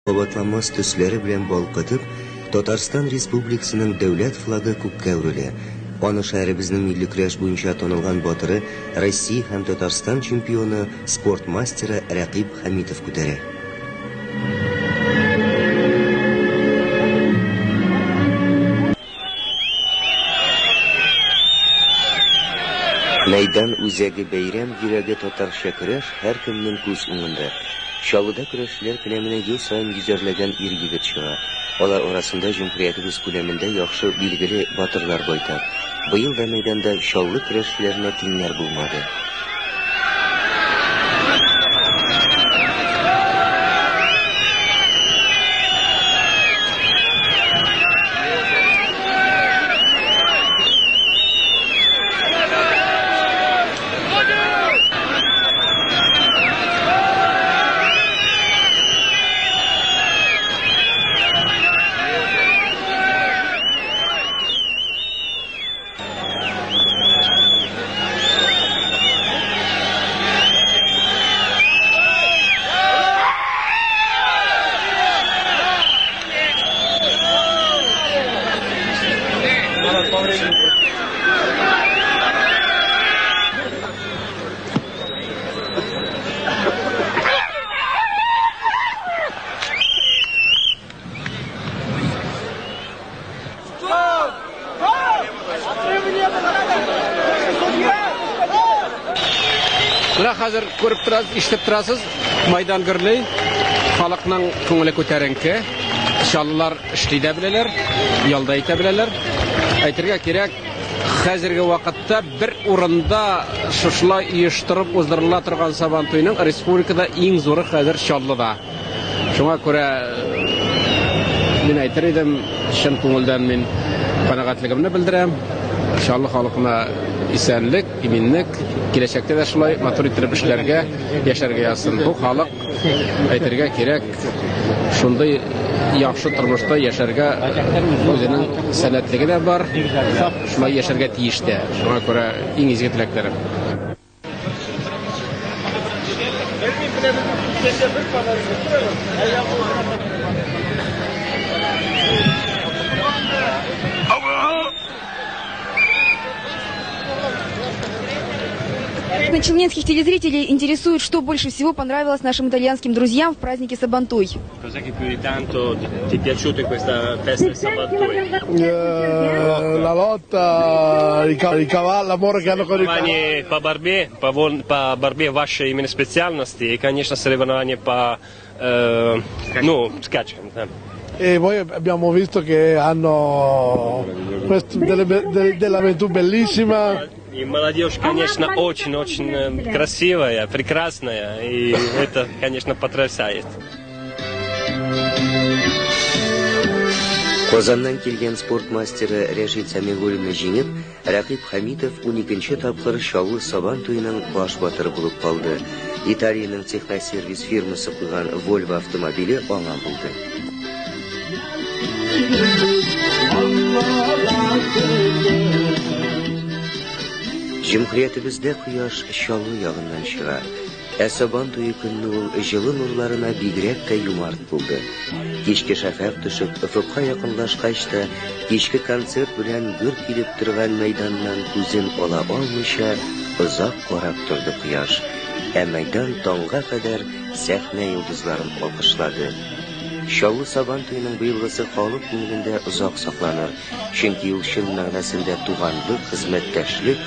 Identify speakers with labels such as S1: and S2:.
S1: Кабатланмас төсләре белән балкытып, Татарстан Республикасының дәүләт флагы күккә үрелә. Аны шәһәребезнең милли көрәш буенча танылган батыры, Россия һәм Татарстан чемпионы, спорт мастеры Рәкыйп Хәмитов күтәрә. Мәйдан үзәге бәйрәм, йөрәге татарча көрәш һәр кемнең күз уңында. Чаллыда көрәшчеләр күләменә ел саен йөзәрләгән ир-егет чыга. Алар арасында җөмһүриятебез күләмендә яхшы билгеле батырлар байтак. Быел да мәйданда Чаллы көрәшчеләренә тиңнәр булмады.
S2: Хәзер күреп торасыз, ишетеп торасыз, майдан гөрләй, халыкның күңеле күтәренке, чаллылар эшли дә беләләр, ялда итә беләләр. Әйтергә кирәк, хәзерге вакытта бер урында шушылай оештырып уздырыла торган Сабан туйның республикада иң зуры хәзер Чаллыда. Шуңа күрә мин әйтер идем, чын күңелдән мин канәгатьлегемне белдерәм. Чаллы халкына исәнлек, иминлек, киләчәктә дә шулай матур итеп эшләргә, яшәргә язсын. Бу халык әйтергә кирәк, шундый яхшы тормышта яшәргә үзенең сәләтлеге дә бар, шулай яшәргә тиеш тә. Шуңа күрә иң изге теләкләрем.
S3: Челнинских телезрителей интересует, что больше всего понравилось нашим итальянским друзьям в празднике Сабантуй.
S4: Cos'è che più di tanto ti è piaciuto in questa festa di Sabantui?
S5: La lotta, i cavalli, l'amore che hanno con i cavalli.
S4: По борьбе вашей именно специальности и, конечно, соревнования по скачкам.
S5: E poi abbiamo visto che hanno dell'avventura bellissima.
S4: И молодежь, конечно, очень-очень красивая, прекрасная, и это, конечно, потрясает.
S1: Казаннан килгән спорт мастеры Рәшит Сәмигуллинны җиңеп, Рәкыйп Хәмитов 12-нче тапкыр Чаллы Сабан туйның баш батыры булып калды. Италиянең техносервис фирмасы куйган Volvo автомобиле аңа булды. Җөмһүриятебездә кояш Чаллы ягыннан чыга. Сабан туе көнне ул җылы нурларына бигрәк тә юмарт булды. Кичке шәфәк төшеп, офыкка якынлашкач та, кичке концерт белән гөр килеп торган мәйданнан күзен ала алмыйча озак карап торды кояш. Ә мәйдан таңга кадәр сәхнә йолдызларын алкышлады. Чаллы Сабан туйның быелгысы халык күңелендә озак сакланыр, чөнки ул чын мәгънәсендә туганлык, хезмәттәшлек